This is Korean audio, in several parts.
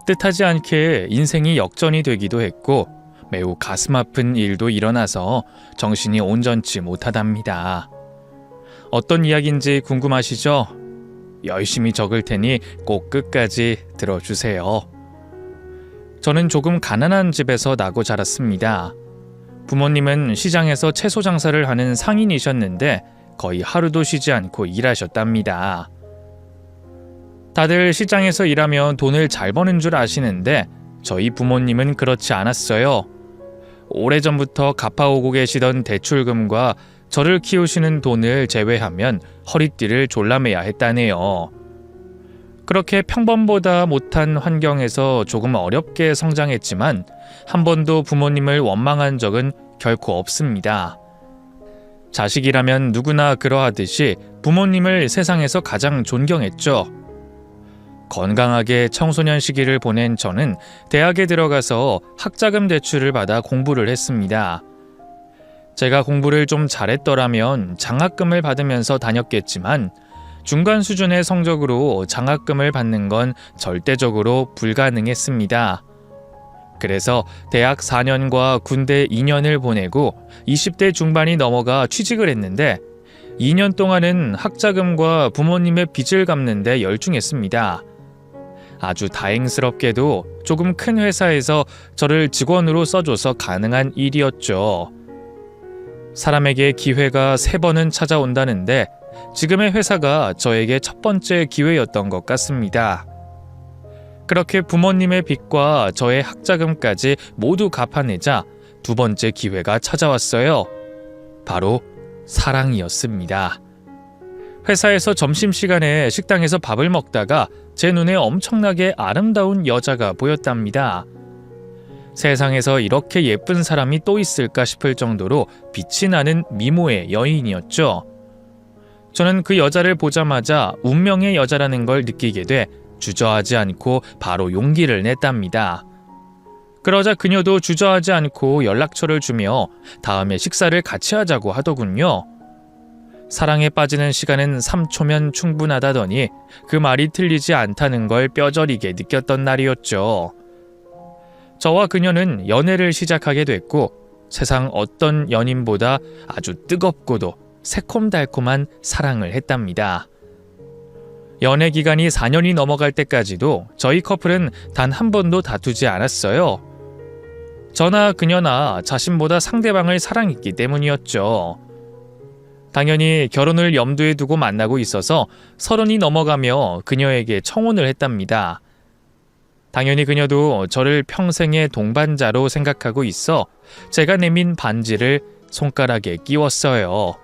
뜻하지 않게 인생이 역전이 되기도 했고 매우 가슴 아픈 일도 일어나서 정신이 온전치 못하답니다. 어떤 이야기인지 궁금하시죠? 열심히 적을 테니 꼭 끝까지 들어주세요. 저는 조금 가난한 집에서 나고 자랐습니다. 부모님은 시장에서 채소 장사를 하는 상인이셨는데 거의 하루도 쉬지 않고 일하셨답니다. 다들 시장에서 일하면 돈을 잘 버는 줄 아시는데 저희 부모님은 그렇지 않았어요. 오래전부터 갚아오고 계시던 대출금과 저를 키우시는 돈을 제외하면 허리띠를 졸라매야 했다네요. 그렇게 평범보다 못한 환경에서 조금 어렵게 성장했지만 한 번도 부모님을 원망한 적은 결코 없습니다. 자식이라면 누구나 그러하듯이 부모님을 세상에서 가장 존경했죠. 건강하게 청소년 시기를 보낸 저는 대학에 들어가서 학자금 대출을 받아 공부를 했습니다. 제가 공부를 좀 잘했더라면 장학금을 받으면서 다녔겠지만 중간 수준의 성적으로 장학금을 받는 건 절대적으로 불가능했습니다. 그래서 대학 4년과 군대 2년을 보내고 20대 중반이 넘어가 취직을 했는데 2년 동안은 학자금과 부모님의 빚을 갚는 데 열중했습니다. 아주 다행스럽게도 조금 큰 회사에서 저를 직원으로 써줘서 가능한 일이었죠. 사람에게 기회가 3번은 찾아온다는데 지금의 회사가 저에게 첫 번째 기회였던 것 같습니다. 그렇게 부모님의 빚과 저의 학자금까지 모두 갚아내자 두 번째 기회가 찾아왔어요. 바로 사랑이었습니다. 회사에서 점심시간에 식당에서 밥을 먹다가 제 눈에 엄청나게 아름다운 여자가 보였답니다. 세상에서 이렇게 예쁜 사람이 또 있을까 싶을 정도로 빛이 나는 미모의 여인이었죠. 저는 그 여자를 보자마자 운명의 여자라는 걸 느끼게 돼 주저하지 않고 바로 용기를 냈답니다. 그러자 그녀도 주저하지 않고 연락처를 주며 다음에 식사를 같이 하자고 하더군요. 사랑에 빠지는 시간은 3초면 충분하다더니 그 말이 틀리지 않다는 걸 뼈저리게 느꼈던 날이었죠. 저와 그녀는 연애를 시작하게 됐고 세상 어떤 연인보다 아주 뜨겁고도 새콤달콤한 사랑을 했답니다. 연애 기간이 4년이 넘어갈 때까지도 저희 커플은 단 한 번도 다투지 않았어요. 저나 그녀나 자신보다 상대방을 사랑했기 때문이었죠. 당연히 결혼을 염두에 두고 만나고 있어서 30이 넘어가며 그녀에게 청혼을 했답니다. 당연히 그녀도 저를 평생의 동반자로 생각하고 있어 제가 내민 반지를 손가락에 끼웠어요.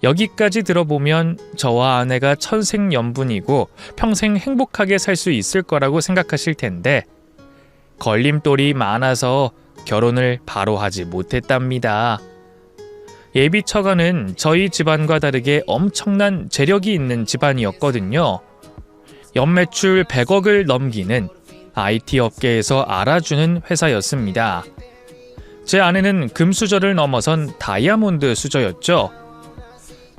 여기까지 들어보면 저와 아내가 천생연분이고 평생 행복하게 살 수 있을 거라고 생각하실 텐데 걸림돌이 많아서 결혼을 바로 하지 못했답니다. 예비 처가는 저희 집안과 다르게 엄청난 재력이 있는 집안이었거든요. 연매출 100억을 넘기는 IT 업계에서 알아주는 회사였습니다. 제 아내는 금수저를 넘어선 다이아몬드 수저였죠.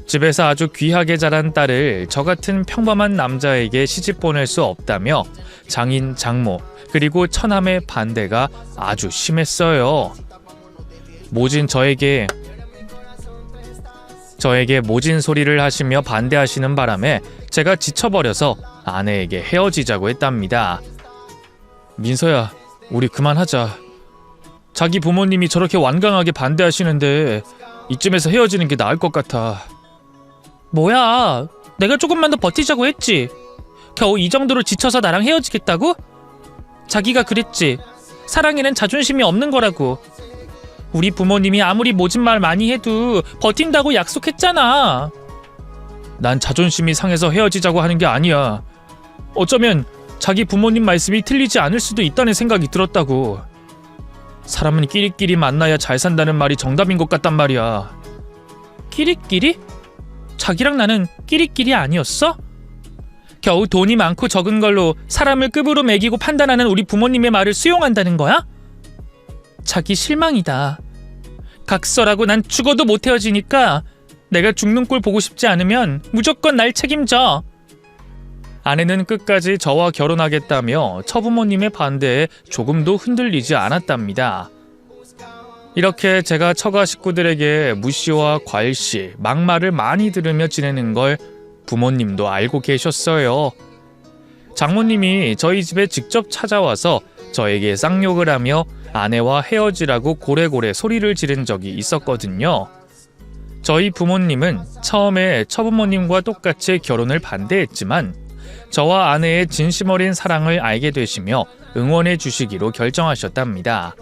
집에서 아주 귀하게 자란 딸을 저 같은 평범한 남자에게 시집 보낼 수 없다며 장인, 장모, 그리고 처남의 반대가 아주 심했어요. 모진 저에게 모진 소리를 하시며 반대하시는 바람에 제가 지쳐버려서 아내에게 헤어지자고 했답니다. 민서야, 우리 그만하자. 자기 부모님이 저렇게 완강하게 반대하시는데 이쯤에서 헤어지는 게 나을 것 같아. 뭐야, 내가 조금만 더 버티자고 했지. 겨우 이 정도로 지쳐서 나랑 헤어지겠다고? 자기가 그랬지. 사랑에는 자존심이 없는 거라고. 우리 부모님이 아무리 모진 말 많이 해도 버틴다고 약속했잖아. 난 자존심이 상해서 헤어지자고 하는 게 아니야. 어쩌면 자기 부모님 말씀이 틀리지 않을 수도 있다는 생각이 들었다고. 사람은 끼리끼리 만나야 잘 산다는 말이 정답인 것 같단 말이야. 끼리끼리? 자기랑 나는 끼리끼리 아니었어? 겨우 돈이 많고 적은 걸로 사람을 급으로 매기고 판단하는 우리 부모님의 말을 수용한다는 거야? 자기 실망이다. 각서라고 난 죽어도 못 헤어지니까 내가 죽는 꼴 보고 싶지 않으면 무조건 날 책임져. 아내는 끝까지 저와 결혼하겠다며 처부모님의 반대에 조금도 흔들리지 않았답니다. 이렇게 제가 처가 식구들에게 무시와 괄시, 막말을 많이 들으며 지내는 걸 부모님도 알고 계셨어요. 장모님이 저희 집에 직접 찾아와서 저에게 쌍욕을 하며 아내와 헤어지라고 고래고래 소리를 지른 적이 있었거든요. 저희 부모님은 처음에 처부모님과 똑같이 결혼을 반대했지만 저와 아내의 진심 어린 사랑을 알게 되시며 응원해 주시기로 결정하셨답니다.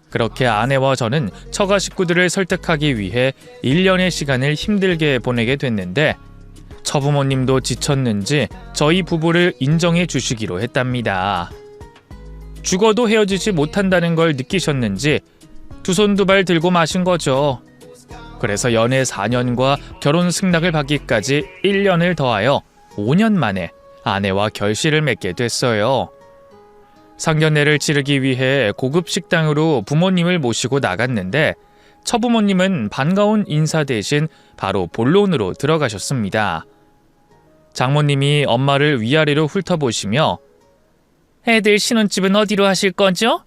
그렇게 아내와 저는 처가 식구들을 설득하기 위해 1년의 시간을 힘들게 보내게 됐는데 처부모님도 지쳤는지 저희 부부를 인정해 주시기로 했답니다. 죽어도 헤어지지 못한다는 걸 느끼셨는지 두 손 두 발 들고 마신 거죠. 그래서 연애 4년과 결혼 승낙을 받기까지 1년을 더하여 5년 만에 아내와 결실을 맺게 됐어요. 상견례를 치르기 위해 고급 식당으로 부모님을 모시고 나갔는데 처부모님은 반가운 인사 대신 바로 본론으로 들어가셨습니다. 장모님이 엄마를 위아래로 훑어보시며 애들 신혼집은 어디로 하실 거죠?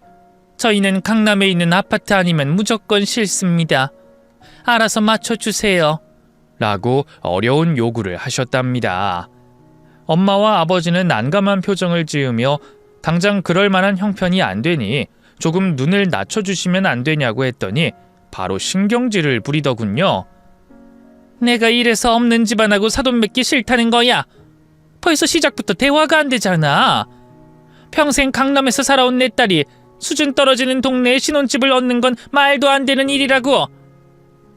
저희는 강남에 있는 아파트 아니면 무조건 싫습니다. 알아서 맞춰주세요. 라고 어려운 요구를 하셨답니다. 엄마와 아버지는 난감한 표정을 지으며 당장 그럴 만한 형편이 안 되니 조금 눈을 낮춰주시면 안 되냐고 했더니 바로 신경질을 부리더군요. 내가 이래서 없는 집안하고 사돈 맺기 싫다는 거야. 벌써 시작부터 대화가 안 되잖아. 평생 강남에서 살아온 내 딸이 수준 떨어지는 동네에 신혼집을 얻는 건 말도 안 되는 일이라고.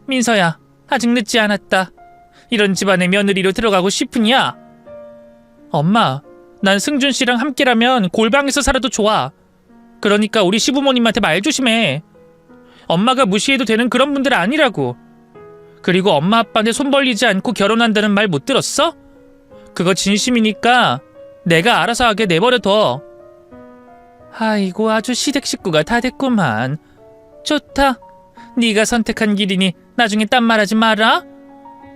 민서야, 아직 늦지 않았다. 이런 집안의 며느리로 들어가고 싶으냐? 엄마, 난 승준 씨랑 함께라면 골방에서 살아도 좋아. 그러니까 우리 시부모님한테 말 조심해. 엄마가 무시해도 되는 그런 분들 아니라고. 그리고 엄마 아빠한테 손 벌리지 않고 결혼한다는 말 못 들었어? 그거 진심이니까 내가 알아서 하게 내버려둬. 아이고, 아주 시댁 식구가 다 됐구만. 좋다. 네가 선택한 길이니 나중에 딴 말하지 마라.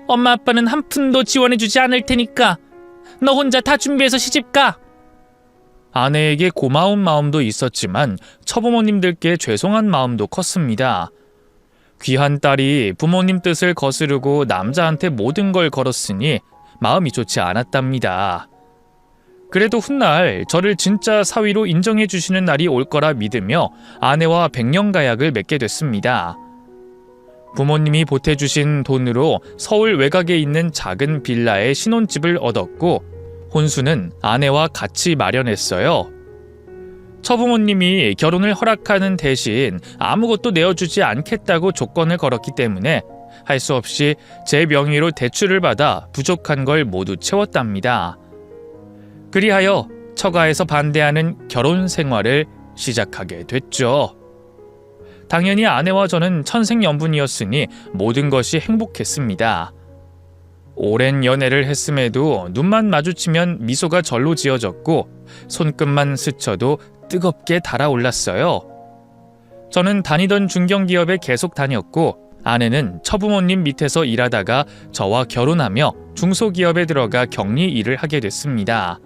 엄마 아빠는 한 푼도 지원해주지 않을 테니까 너 혼자 다 준비해서 시집가. 아내에게 고마운 마음도 있었지만 처부모님들께 죄송한 마음도 컸습니다. 귀한 딸이 부모님 뜻을 거스르고 남자한테 모든 걸 걸었으니 마음이 좋지 않았답니다. 그래도 훗날 저를 진짜 사위로 인정해 주시는 날이 올 거라 믿으며 아내와 백년가약을 맺게 됐습니다. 부모님이 보태주신 돈으로 서울 외곽에 있는 작은 빌라에 신혼집을 얻었고 혼수는 아내와 같이 마련했어요. 처부모님이 결혼을 허락하는 대신 아무것도 내어주지 않겠다고 조건을 걸었기 때문에 할 수 없이 제 명의로 대출을 받아 부족한 걸 모두 채웠답니다. 그리하여 처가에서 반대하는 결혼 생활을 시작하게 됐죠. 당연히 아내와 저는 천생연분이었으니 모든 것이 행복했습니다. 오랜 연애를 했음에도 눈만 마주치면 미소가 절로 지어졌고 손끝만 스쳐도 뜨겁게 달아올랐어요. 저는 다니던 중견기업에 계속 다녔고 아내는 처부모님 밑에서 일하다가 저와 결혼하며 중소기업에 들어가 격리 일을 하게 됐습니다.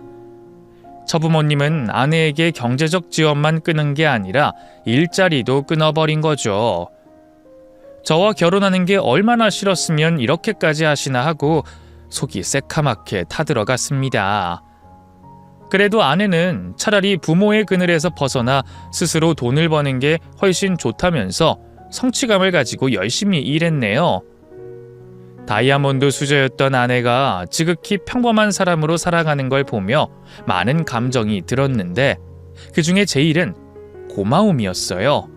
처부모님은 아내에게 경제적 지원만 끊은 게 아니라 일자리도 끊어버린 거죠. 저와 결혼하는 게 얼마나 싫었으면 이렇게까지 하시나 하고 속이 새카맣게 타들어갔습니다. 그래도 아내는 차라리 부모의 그늘에서 벗어나 스스로 돈을 버는 게 훨씬 좋다면서 성취감을 가지고 열심히 일했네요. 다이아몬드 수저였던 아내가 지극히 평범한 사람으로 살아가는 걸 보며 많은 감정이 들었는데 그 중에 제일은 고마움이었어요.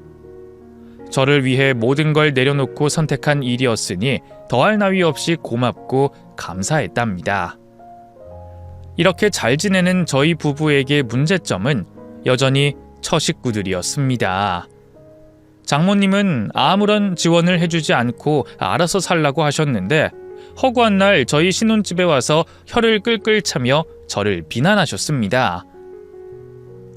저를 위해 모든 걸 내려놓고 선택한 일이었으니 더할 나위 없이 고맙고 감사했답니다. 이렇게 잘 지내는 저희 부부에게 문제점은 여전히 처식구들이었습니다. 장모님은 아무런 지원을 해주지 않고 알아서 살라고 하셨는데 허구한 날 저희 신혼집에 와서 혀를 끌끌 차며 저를 비난하셨습니다.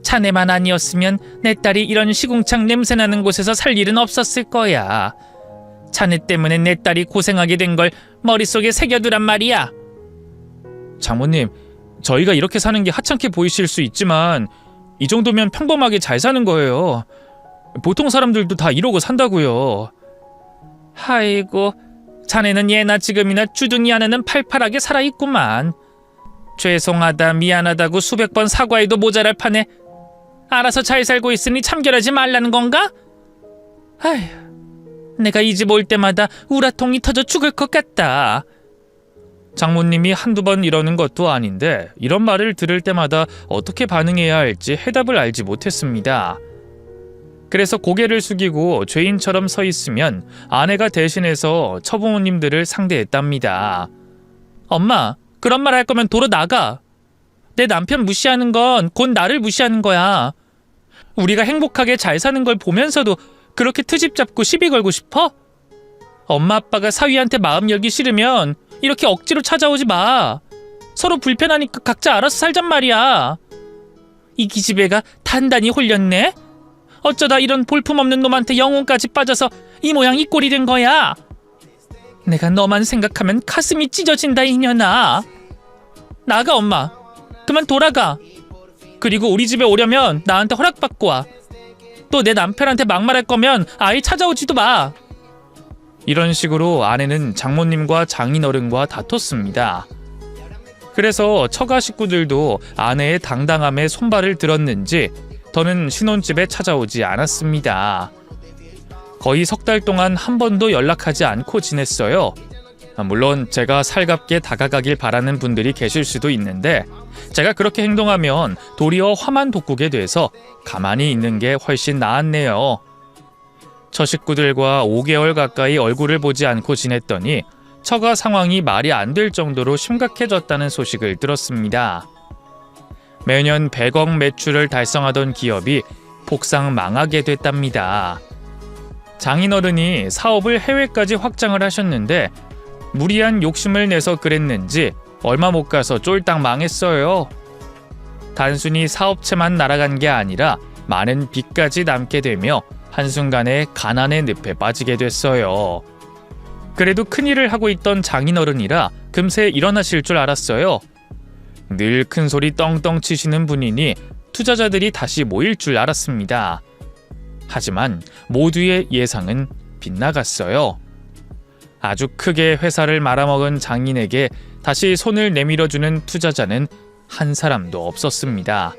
자네만 아니었으면 내 딸이 이런 시궁창 냄새나는 곳에서 살 일은 없었을 거야. 자네 때문에 내 딸이 고생하게 된 걸 머릿속에 새겨두란 말이야. 장모님, 저희가 이렇게 사는 게 하찮게 보이실 수 있지만 이 정도면 평범하게 잘 사는 거예요. 보통 사람들도 다 이러고 산다고요. 아이고, 자네는 예나 지금이나 주둥이 안에는 팔팔하게 살아있구만. 죄송하다 미안하다고 수백 번 사과해도 모자랄 판에 알아서 잘 살고 있으니 참견하지 말라는 건가? 아휴, 내가 이 집 올 때마다 우라통이 터져 죽을 것 같다. 장모님이 한두 번 이러는 것도 아닌데 이런 말을 들을 때마다 어떻게 반응해야 할지 해답을 알지 못했습니다. 그래서 고개를 숙이고 죄인처럼 서 있으면 아내가 대신해서 처부모님들을 상대했답니다. 엄마, 그런 말 할 거면 도로 나가. 내 남편 무시하는 건 곧 나를 무시하는 거야. 우리가 행복하게 잘 사는 걸 보면서도 그렇게 트집 잡고 시비 걸고 싶어? 엄마 아빠가 사위한테 마음 열기 싫으면 이렇게 억지로 찾아오지 마. 서로 불편하니까 각자 알아서 살잔 말이야. 이 기집애가 단단히 홀렸네. 어쩌다 이런 볼품없는 놈한테 영혼까지 빠져서 이 모양 이 꼴이 된 거야. 내가 너만 생각하면 가슴이 찢어진다 이년아. 나가 엄마. 그만 돌아가. 그리고 우리 집에 오려면 나한테 허락받고 와. 또 내 남편한테 막말할 거면 아예 찾아오지도 마. 이런 식으로 아내는 장모님과 장인어른과 다퉜습니다. 그래서 처가 식구들도 아내의 당당함에 손발을 들었는지 더는 신혼집에 찾아오지 않았습니다. 거의 석 달 동안 한 번도 연락하지 않고 지냈어요. 물론 제가 살갑게 다가가길 바라는 분들이 계실 수도 있는데 제가 그렇게 행동하면 도리어 화만 돋구게 돼서 가만히 있는 게 훨씬 나았네요. 처 식구들과 5개월 가까이 얼굴을 보지 않고 지냈더니 처가 상황이 말이 안 될 정도로 심각해졌다는 소식을 들었습니다. 매년 100억 매출을 달성하던 기업이 폭삭 망하게 됐답니다. 장인어른이 사업을 해외까지 확장을 하셨는데 무리한 욕심을 내서 그랬는지 얼마 못 가서 쫄딱 망했어요. 단순히 사업체만 날아간 게 아니라 많은 빚까지 남게 되며 한순간에 가난의 늪에 빠지게 됐어요. 그래도 큰일을 하고 있던 장인어른이라 금세 일어나실 줄 알았어요. 늘 큰소리 떵떵 치시는 분이니 투자자들이 다시 모일 줄 알았습니다. 하지만 모두의 예상은 빗나갔어요. 아주 크게 회사를 말아먹은 장인에게 다시 손을 내밀어주는 투자자는 한 사람도 없었습니다.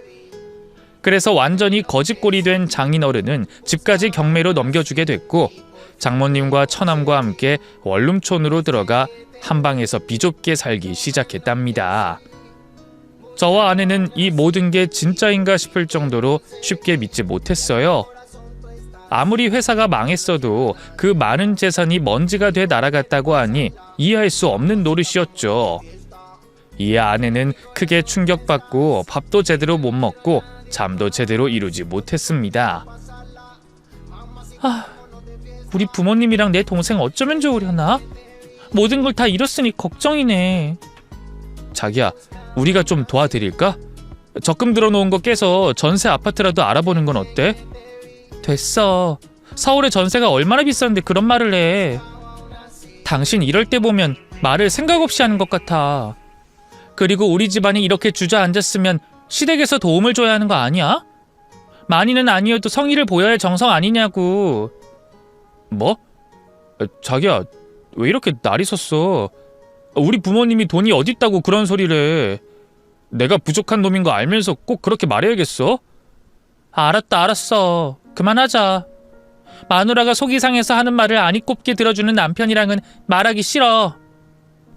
그래서 완전히 거짓골이 된 장인어른은 집까지 경매로 넘겨주게 됐고 장모님과 처남과 함께 원룸촌으로 들어가 한방에서 비좁게 살기 시작했답니다. 저와 아내는 이 모든 게 진짜인가 싶을 정도로 쉽게 믿지 못했어요. 아무리 회사가 망했어도 그 많은 재산이 먼지가 돼 날아갔다고 하니 이해할 수 없는 노릇이었죠. 이에 아내는 크게 충격받고 밥도 제대로 못 먹고 잠도 제대로 이루지 못했습니다. 우리 부모님이랑 내 동생 어쩌면 좋으려나? 모든 걸 다 잃었으니 걱정이네. 자기야, 우리가 좀 도와드릴까? 적금 들어놓은 거 깨서 전세 아파트라도 알아보는 건 어때? 됐어. 서울의 전세가 얼마나 비싼데 그런 말을 해. 당신 이럴 때 보면 말을 생각 없이 하는 것 같아. 그리고 우리 집안이 이렇게 주저앉았으면 시댁에서 도움을 줘야 하는 거 아니야? 많이는 아니어도 성의를 보여야 정성 아니냐고. 뭐? 자기야, 왜 이렇게 날이 섰어? 우리 부모님이 돈이 어딨다고 그런 소리를 해. 내가 부족한 놈인 거 알면서 꼭 그렇게 말해야겠어? 알았어. 그만하자. 마누라가 속이 상해서 하는 말을 아니 꼽게 들어주는 남편이랑은 말하기 싫어.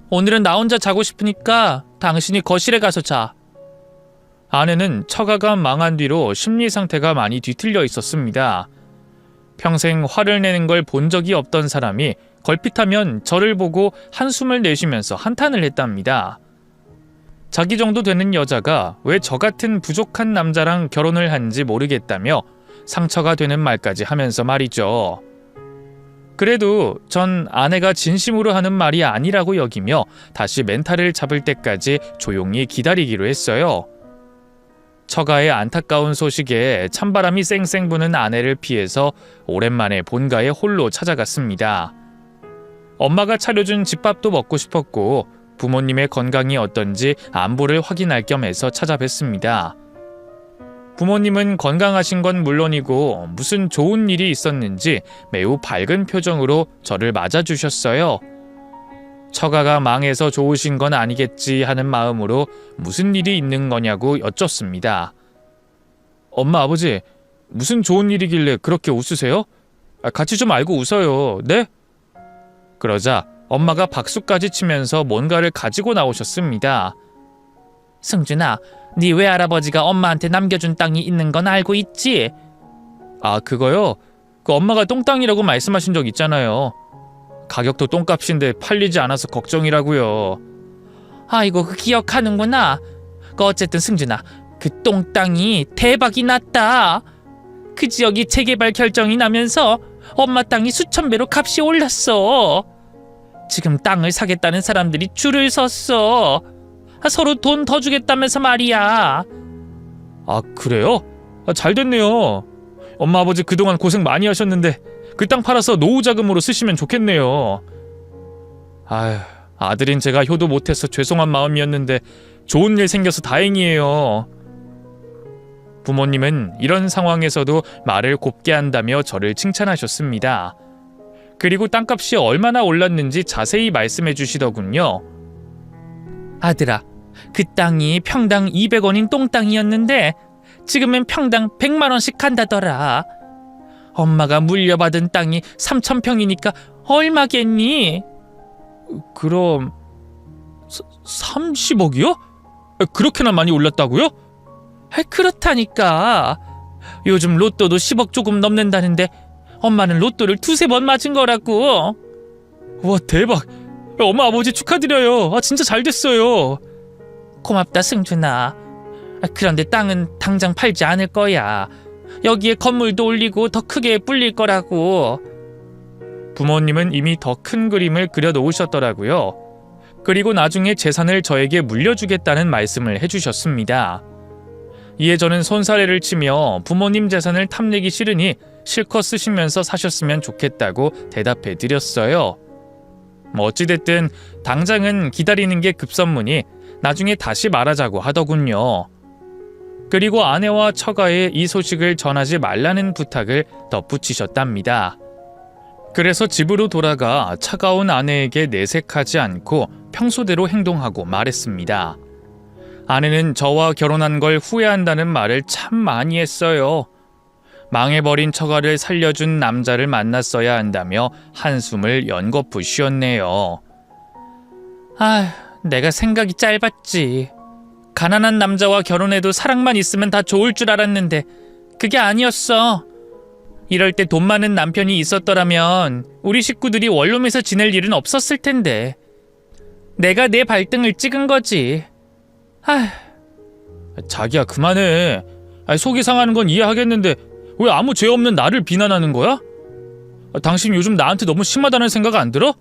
오늘은 나 혼자 자고 싶으니까 당신이 거실에 가서 자. 아내는 처가가 망한 뒤로 심리 상태가 많이 뒤틀려 있었습니다. 평생 화를 내는 걸 본 적이 없던 사람이 걸핏하면 저를 보고 한숨을 내쉬면서 한탄을 했답니다. 자기 정도 되는 여자가 왜 저 같은 부족한 남자랑 결혼을 한지 모르겠다며 상처가 되는 말까지 하면서 말이죠. 그래도 전 아내가 진심으로 하는 말이 아니라고 여기며 다시 멘탈을 잡을 때까지 조용히 기다리기로 했어요. 처가의 안타까운 소식에 찬바람이 쌩쌩 부는 아내를 피해서 오랜만에 본가에 홀로 찾아갔습니다. 엄마가 차려준 집밥도 먹고 싶었고 부모님의 건강이 어떤지 안부를 확인할 겸 해서 찾아뵀습니다. 부모님은 건강하신 건 물론이고 무슨 좋은 일이 있었는지 매우 밝은 표정으로 저를 맞아주셨어요. 처가가 망해서 좋으신 건 아니겠지 하는 마음으로 무슨 일이 있는 거냐고 여쭙습니다. 엄마, 아버지, 무슨 좋은 일이길래 그렇게 웃으세요? 같이 좀 알고 웃어요. 네? 그러자 엄마가 박수까지 치면서 뭔가를 가지고 나오셨습니다. 승준아, 네 외할아버지가 엄마한테 남겨준 땅이 있는 건 알고 있지? 아, 그거요? 그 엄마가 똥땅이라고 말씀하신 적 있잖아요. 가격도 똥값인데 팔리지 않아서 걱정이라고요. 아이고, 그 기억하는구나. 그 어쨌든 승준아, 그 똥땅이 대박이 났다. 그 지역이 재개발 결정이 나면서 엄마 땅이 수천 배로 값이 올랐어. 지금 땅을 사겠다는 사람들이 줄을 섰어. 서로 돈 더 주겠다면서 말이야. 아, 그래요? 잘 됐네요. 엄마, 아버지 그동안 고생 많이 하셨는데 그 땅 팔아서 노후 자금으로 쓰시면 좋겠네요. 아휴, 아들인 제가 효도 못해서 죄송한 마음이었는데 좋은 일 생겨서 다행이에요. 부모님은 이런 상황에서도 말을 곱게 한다며 저를 칭찬하셨습니다. 그리고 땅값이 얼마나 올랐는지 자세히 말씀해 주시더군요. 아들아, 그 땅이 평당 200원인 똥땅이었는데 지금은 평당 100만 원씩 한다더라. 엄마가 물려받은 땅이 3,000평이니까 얼마겠니? 그럼 30억이요? 그렇게나 많이 올랐다고요? 그렇다니까. 요즘 로또도 10억 조금 넘는다는데 엄마는 로또를 2-3번 맞은 거라고. 와, 대박. 엄마, 아버지 축하드려요. 진짜 잘 됐어요. 고맙다, 승준아. 그런데 땅은 당장 팔지 않을 거야. 여기에 건물도 올리고 더 크게 불릴 거라고. 부모님은 이미 더 큰 그림을 그려놓으셨더라고요. 그리고 나중에 재산을 저에게 물려주겠다는 말씀을 해주셨습니다. 이에 저는 손사래를 치며 부모님 재산을 탐내기 싫으니 실컷 쓰시면서 사셨으면 좋겠다고 대답해 드렸어요. 어찌됐든 당장은 기다리는 게 급선무니 나중에 다시 말하자고 하더군요. 그리고 아내와 처가에 이 소식을 전하지 말라는 부탁을 덧붙이셨답니다. 그래서 집으로 돌아가 차가운 아내에게 내색하지 않고 평소대로 행동하고 말했습니다. 아내는 저와 결혼한 걸 후회한다는 말을 참 많이 했어요. 망해버린 처가를 살려준 남자를 만났어야 한다며 한숨을 연거푸 쉬었네요. 내가 생각이 짧았지. 가난한 남자와 결혼해도 사랑만 있으면 다 좋을 줄 알았는데 그게 아니었어. 이럴 때 돈 많은 남편이 있었더라면 우리 식구들이 원룸에서 지낼 일은 없었을 텐데. 내가 내 발등을 찍은 거지. 자기야, 그만해. 속이 상하는 건 이해하겠는데 왜 아무 죄 없는 나를 비난하는 거야? 당신 요즘 나한테 너무 심하다는 생각 안 들어?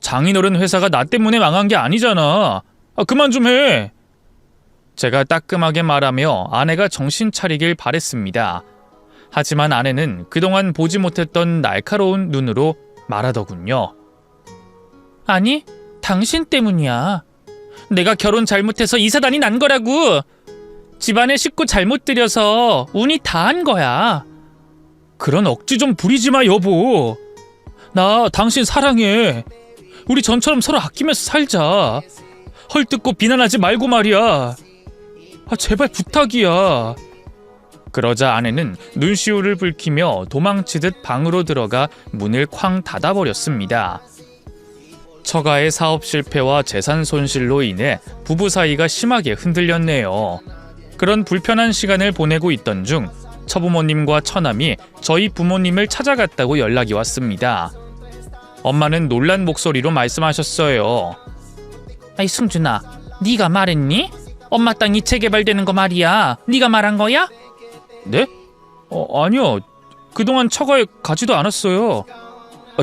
장인어른 회사가 나 때문에 망한 게 아니잖아. 그만 좀 해. 제가 따끔하게 말하며 아내가 정신 차리길 바랬습니다. 하지만 아내는 그동안 보지 못했던 날카로운 눈으로 말하더군요. 아니, 당신 때문이야. 내가 결혼 잘못해서 이사단이 난 거라고. 집안에 식구 잘못 들여서 운이 다 한 거야. 그런 억지 좀 부리지 마, 여보. 나 당신 사랑해. 우리 전처럼 서로 아끼면서 살자. 헐뜯고 비난하지 말고 말이야. 제발 부탁이야. 그러자 아내는 눈시울을 붉히며 도망치듯 방으로 들어가 문을 쾅 닫아버렸습니다. 처가의 사업 실패와 재산 손실로 인해 부부 사이가 심하게 흔들렸네요. 그런 불편한 시간을 보내고 있던 중 처부모님과 처남이 저희 부모님을 찾아갔다고 연락이 왔습니다. 엄마는 놀란 목소리로 말씀하셨어요. 승준아, 네가 말했니? 엄마 땅이 재개발되는 거 말이야. 네가 말한 거야? 네? 아니요. 그동안 처가에 가지도 않았어요.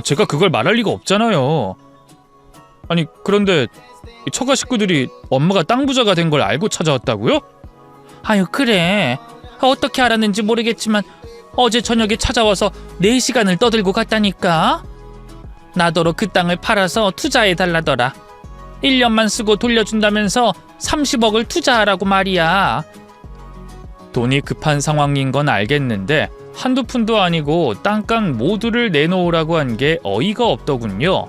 제가 그걸 말할 리가 없잖아요. 아니, 그런데 처가 식구들이 엄마가 땅 부자가 된 걸 알고 찾아왔다고요? 그래. 어떻게 알았는지 모르겠지만 어제 저녁에 찾아와서 4시간을 떠들고 갔다니까. 나더러 그 땅을 팔아서 투자해 달라더라. 1년만 쓰고 돌려준다면서 30억을 투자하라고 말이야. 돈이 급한 상황인 건 알겠는데 한두 푼도 아니고 땅값 모두를 내놓으라고 한 게 어이가 없더군요.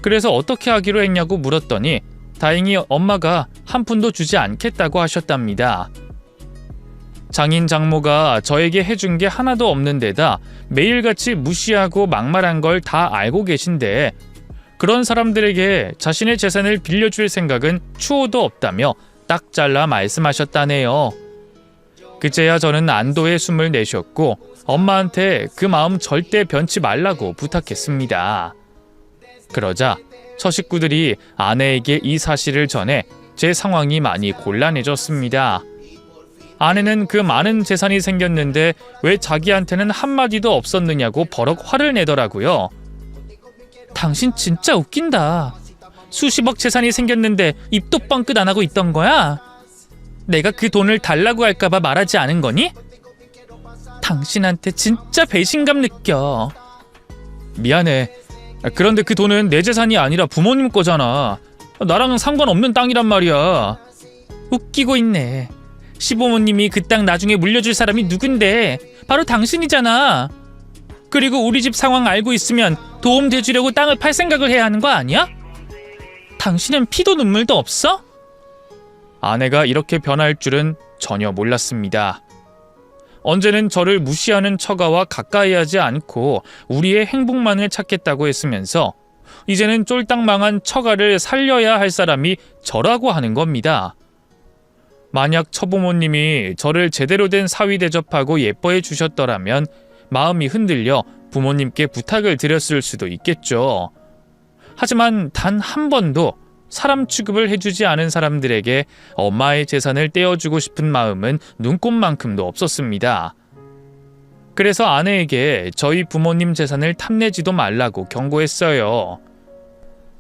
그래서 어떻게 하기로 했냐고 물었더니 다행히 엄마가 한 푼도 주지 않겠다고 하셨답니다. 장인 장모가 저에게 해준 게 하나도 없는 데다 매일같이 무시하고 막말한 걸 다 알고 계신데 그런 사람들에게 자신의 재산을 빌려줄 생각은 추호도 없다며 딱 잘라 말씀하셨다네요. 그제야 저는 안도의 숨을 내쉬었고 엄마한테 그 마음 절대 변치 말라고 부탁했습니다. 그러자 처식구들이 아내에게 이 사실을 전해 제 상황이 많이 곤란해졌습니다. 아내는 그 많은 재산이 생겼는데 왜 자기한테는 한마디도 없었느냐고 버럭 화를 내더라고요. 당신 진짜 웃긴다. 수십억 재산이 생겼는데 입도 뻥끗 안 하고 있던 거야? 내가 그 돈을 달라고 할까봐 말하지 않은 거니? 당신한테 진짜 배신감 느껴. 미안해. 그런데 그 돈은 내 재산이 아니라 부모님 거잖아. 나랑은 상관없는 땅이란 말이야. 웃기고 있네. 시부모님이 그 땅 나중에 물려줄 사람이 누군데? 바로 당신이잖아. 그리고 우리 집 상황 알고 있으면 도움 돼주려고 땅을 팔 생각을 해야 하는 거 아니야? 당신은 피도 눈물도 없어? 아내가 이렇게 변할 줄은 전혀 몰랐습니다. 언제는 저를 무시하는 처가와 가까이 하지 않고 우리의 행복만을 찾겠다고 했으면서 이제는 쫄딱 망한 처가를 살려야 할 사람이 저라고 하는 겁니다. 만약 처부모님이 저를 제대로 된 사위 대접하고 예뻐해 주셨더라면 마음이 흔들려 부모님께 부탁을 드렸을 수도 있겠죠. 하지만 단 한 번도 사람 취급을 해주지 않은 사람들에게 엄마의 재산을 떼어주고 싶은 마음은 눈꼽만큼도 없었습니다. 그래서 아내에게 저희 부모님 재산을 탐내지도 말라고 경고했어요.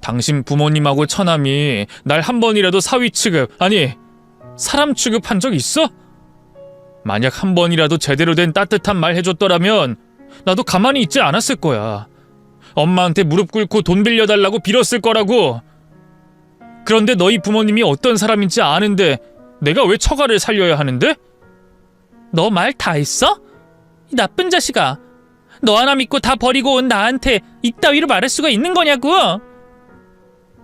당신 부모님하고 처남이 날 한 번이라도 사위 취급, 아니 사람 취급한 적 있어? 만약 한 번이라도 제대로 된 따뜻한 말 해줬더라면 나도 가만히 있지 않았을 거야. 엄마한테 무릎 꿇고 돈 빌려달라고 빌었을 거라고. 그런데 너희 부모님이 어떤 사람인지 아는데 내가 왜 처가를 살려야 하는데? 너 말 다 했어? 이 나쁜 자식아. 너 하나 믿고 다 버리고 온 나한테 이따위로 말할 수가 있는 거냐고.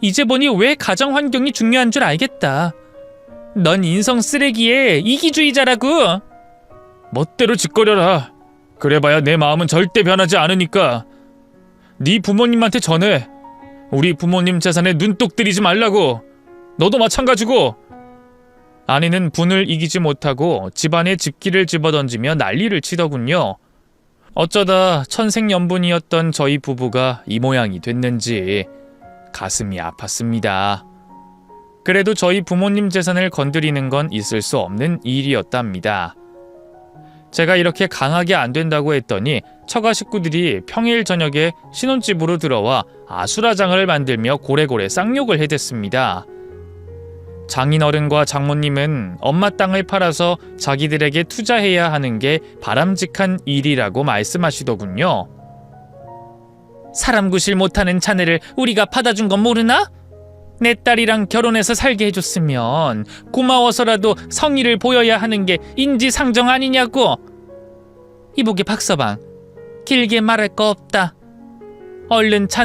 이제 보니 왜 가정 환경이 중요한 줄 알겠다. 넌 인성 쓰레기에 이기주의자라고. 멋대로 짓거려라. 그래봐야 내 마음은 절대 변하지 않으니까. 네 부모님한테 전해. 우리 부모님 재산에 눈독 들이지 말라고. 너도 마찬가지고. 아내는 분을 이기지 못하고 집안에 집기를 집어던지며 난리를 치더군요. 어쩌다 천생연분이었던 저희 부부가 이 모양이 됐는지 가슴이 아팠습니다. 그래도 저희 부모님 재산을 건드리는 건 있을 수 없는 일이었답니다. 제가 이렇게 강하게 안 된다고 했더니 처가 식구들이 평일 저녁에 신혼집으로 들어와 아수라장을 만들며 고래고래 쌍욕을 해댔습니다. 장인어른과 장모님은 엄마 땅을 팔아서 자기들에게 투자해야 하는 게 바람직한 일이라고 말씀하시더군요. 사람 구실 못하는 자네를 우리가 받아준 건 모르나? 내 딸이랑 결혼해서 살게 해줬으면 고마워서라도 성의를 보여야 하는 게 인지상정 아니냐고. 이보게 박서방, 길게 말할 거 없다. 얼른 자네